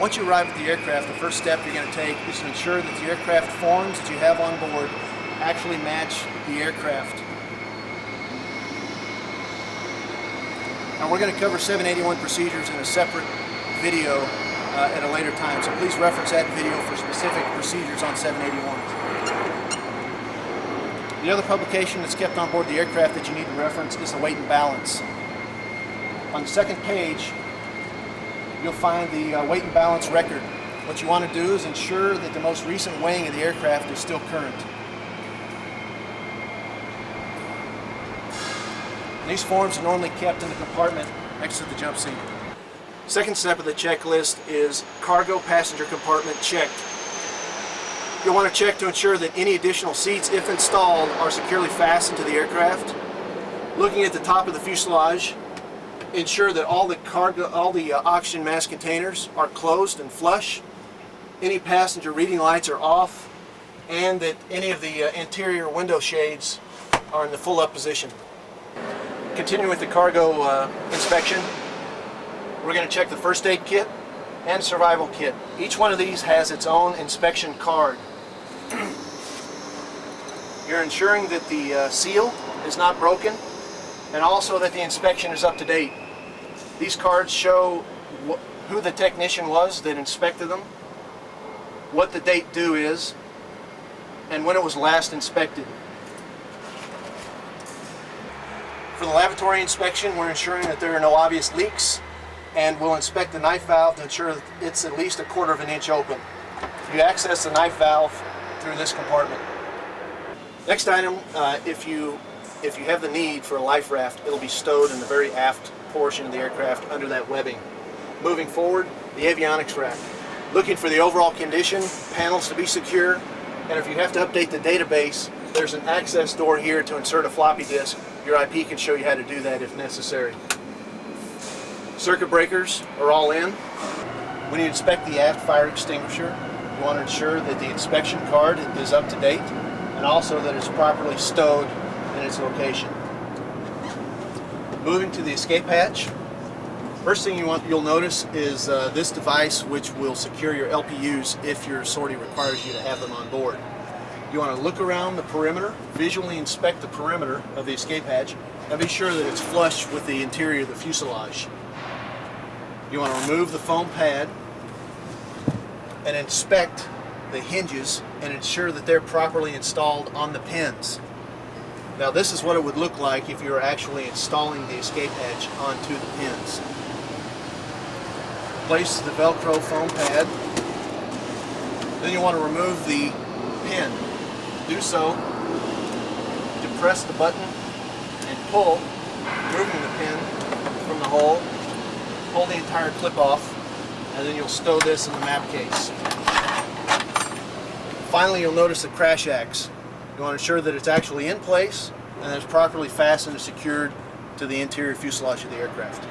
Once you arrive at the aircraft, the first step you're going to take is to ensure that the aircraft forms that you have on board actually match the aircraft. Now we're going to cover 781 procedures in a separate video at a later time, so please reference that video for specific procedures on 781s. The other publication that's kept on board the aircraft that you need to reference is the weight and balance. On the second page, you'll find the weight and balance record. What you want to do is ensure that the most recent weighing of the aircraft is still current. And these forms are normally kept in the compartment next to the jump seat. Second step of the checklist is cargo passenger compartment checked. You'll want to check to ensure that any additional seats, if installed, are securely fastened to the aircraft. Looking at the top of the fuselage, ensure that all the oxygen mask containers are closed and flush. Any passenger reading lights are off, and that any of the interior window shades are in the full up position. Continuing with the cargo inspection, we're going to check the first aid kit and survival kit. Each one of these has its own inspection card. You're ensuring that the seal is not broken, and also that the inspection is up to date. These cards show who the technician was that inspected them, what the date due is, and when it was last inspected. For the lavatory inspection, we're ensuring that there are no obvious leaks, and we'll inspect the knife valve to ensure that it's at least 1/4 inch open. You access the knife valve through this compartment. Next item, if you have the need for a life raft, it'll be stowed in the very aft portion of the aircraft under that webbing. Moving forward, the avionics rack. Looking for the overall condition, panels to be secure, and if you have to update the database, there's an access door here to insert a floppy disk. Your IP can show you how to do that if necessary. Circuit breakers are all in. When you inspect the aft fire extinguisher, you want to ensure that the inspection card is up to date, and also that it's properly stowed in its location. Moving to the escape hatch, first thing you'll notice is this device, which will secure your LPUs if your sortie requires you to have them on board. You want to look around the perimeter, visually inspect the perimeter of the escape hatch, and be sure that it's flush with the interior of the fuselage. You want to remove the foam pad and inspect the hinges and ensure that they're properly installed on the pins. Now this is what it would look like if you were actually installing the escape hatch onto the pins. Place the Velcro foam pad. Then you want to remove the pin. To do so, depress the button and pull, removing the pin from the hole. Pull the entire clip off, and then you'll stow this in the map case. Finally, you'll notice the crash axe. You want to ensure that it's actually in place and that it's properly fastened and secured to the interior fuselage of the aircraft.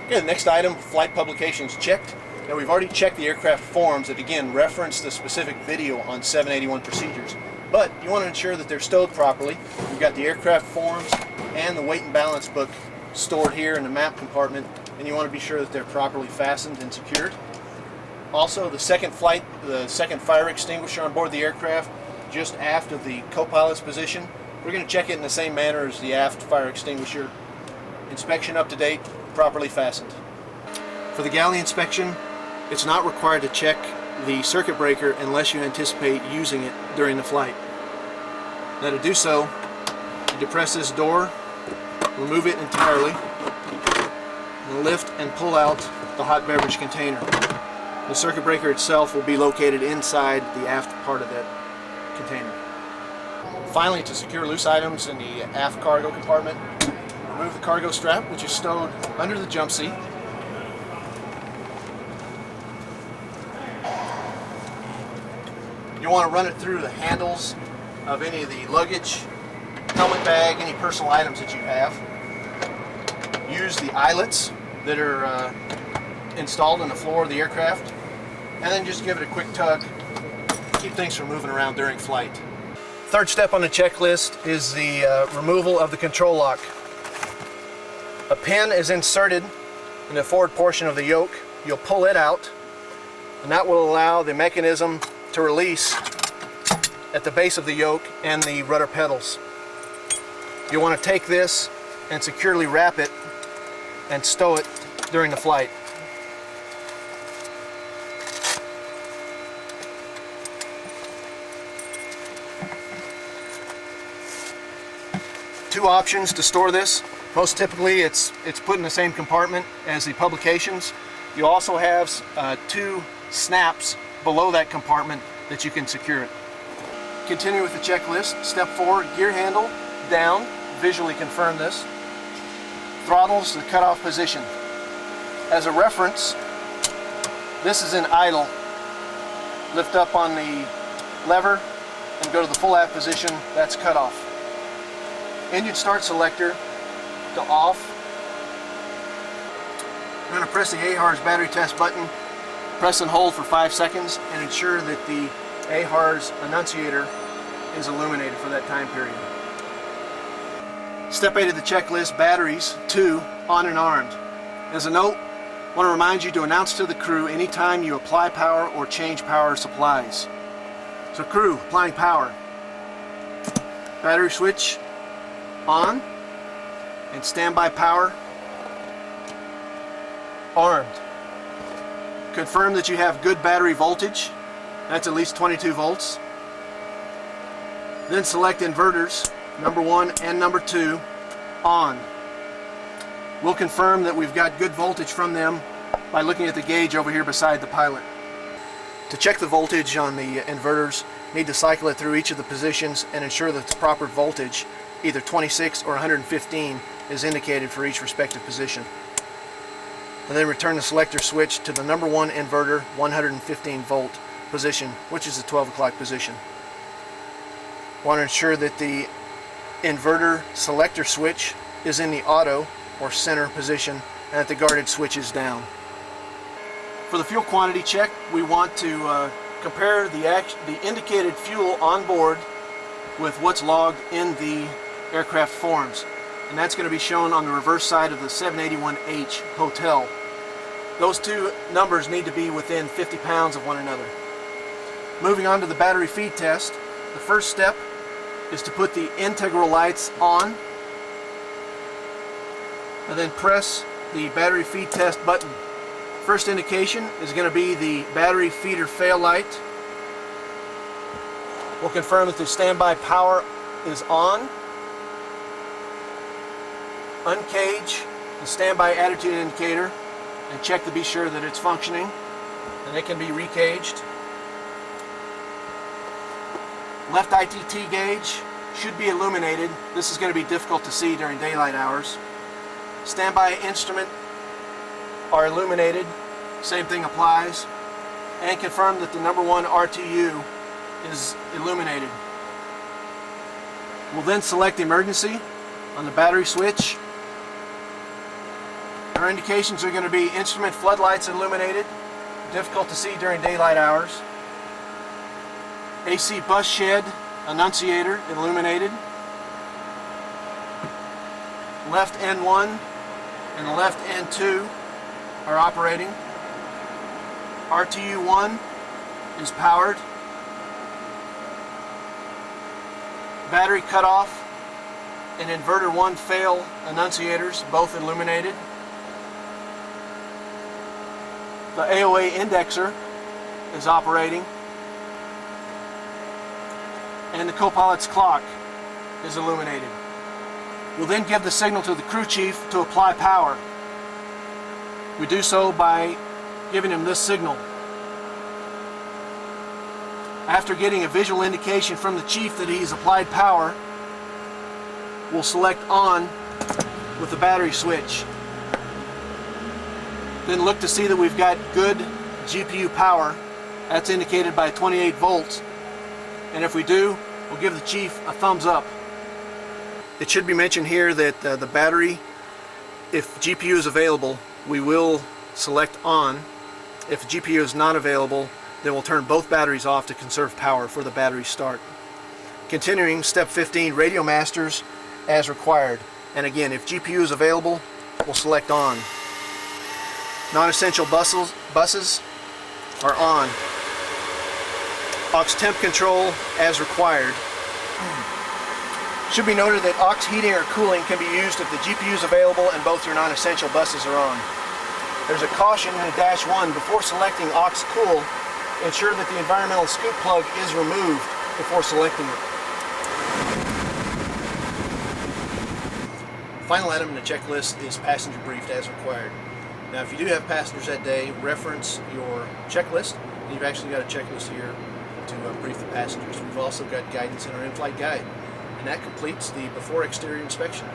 Okay, the next item, flight publications checked. Now we've already checked the aircraft forms that again reference the specific video on 781 procedures, but you want to ensure that they're stowed properly. You've got the aircraft forms and the weight and balance book stored here in the map compartment, and you want to be sure that they're properly fastened and secured. Also, the second fire extinguisher on board the aircraft, just aft of the co-pilot's position. We're going to check it in the same manner as the aft fire extinguisher. Inspection up to date, properly fastened. For the galley inspection, it's not required to check the circuit breaker unless you anticipate using it during the flight. Now to do so, you depress this door, remove it entirely, and lift and pull out the hot beverage container. The circuit breaker itself will be located inside the aft part of that container. Finally, to secure loose items in the aft cargo compartment, remove the cargo strap, which is stowed under the jump seat. You want to run it through the handles of any of the luggage, helmet bag, any personal items that you have. Use the eyelets that are installed on the floor of the aircraft, and then just give it a quick tug. Keep things from moving around during flight. Third step on the checklist is the removal of the control lock. A pin is inserted in the forward portion of the yoke. You'll pull it out, and that will allow the mechanism to release at the base of the yoke and the rudder pedals. You want to take this and securely wrap it and stow it during the flight. Two options to store this. Most typically it's put in the same compartment as the publications. You also have two snaps below that compartment that you can secure it. Continue with the checklist. Step 4, gear handle down. Visually confirm this. Throttles the cutoff position. As a reference, this is in idle. Lift up on the lever and go to the full aft position. That's cutoff. Engine start selector to off. I'm going to press the AHRS battery test button. Press and hold for 5 seconds and ensure that the AHRS annunciator is illuminated for that time period. Step 8 of the checklist, batteries 2 on and armed. As a note, I want to remind you to announce to the crew anytime you apply power or change power supplies. So crew, applying power. Battery switch on, and standby power armed. Confirm that you have good battery voltage. That's at least 22 volts. Then select inverters, number 1 and number 2, on. We'll confirm that we've got good voltage from them by looking at the gauge over here beside the pilot. To check the voltage on the inverters, need to cycle it through each of the positions and ensure that the proper voltage, either 26 or 115, is indicated for each respective position. And then return the selector switch to the number 1 inverter 115 volt position, which is the 12 o'clock position. Want to ensure that the inverter selector switch is in the auto or center position and that the guarded switch is down. For the fuel quantity check, we want to compare the indicated fuel on board with what's logged in the aircraft forms, and that's going to be shown on the reverse side of the 781H hotel. Those two numbers need to be within 50 pounds of one another. Moving on to the battery feed test, the first step is to put the integral lights on and then press the battery feed test button. First indication is going to be the battery feeder fail light. We'll confirm that the standby power is on. Uncage the standby attitude indicator and check to be sure that it's functioning, and it can be recaged. Left ITT gauge should be illuminated. This is going to be difficult to see during daylight hours. Standby instrument are illuminated. Same thing applies. And confirm that the number 1 RTU is illuminated. We'll then select emergency on the battery switch. Our indications are going to be instrument floodlights illuminated, difficult to see during daylight hours. AC bus shed annunciator illuminated. Left N1 and the left N2 are operating. RTU1 is powered. Battery cutoff and inverter 1 fail annunciators both illuminated. The AOA indexer is operating, and the co-pilot's clock is illuminated. We'll then give the signal to the crew chief to apply power. We do so by giving him this signal. After getting a visual indication from the chief that he's applied power, we'll select on with the battery switch. Then look to see that we've got good GPU power. That's indicated by 28 volts. And if we do, we'll give the chief a thumbs up. It should be mentioned here that the battery, if GPU is available, we will select on. If GPU is not available, then we'll turn both batteries off to conserve power for the battery start. Continuing, step 15, radio masters as required. And again, if GPU is available, we'll select on. Non-essential buses, are on. Aux temp control as required. Should be noted that aux heating or cooling can be used if the GPU is available and both your non-essential buses are on. There's a caution in the dash 1 before selecting aux cool. Ensure that the environmental scoop plug is removed before selecting it. Final item in the checklist is passenger briefed as required. Now if you do have passengers that day, reference your checklist, and you've actually got a checklist here to brief the passengers. We've also got guidance in our in-flight guide, and that completes the before exterior inspection.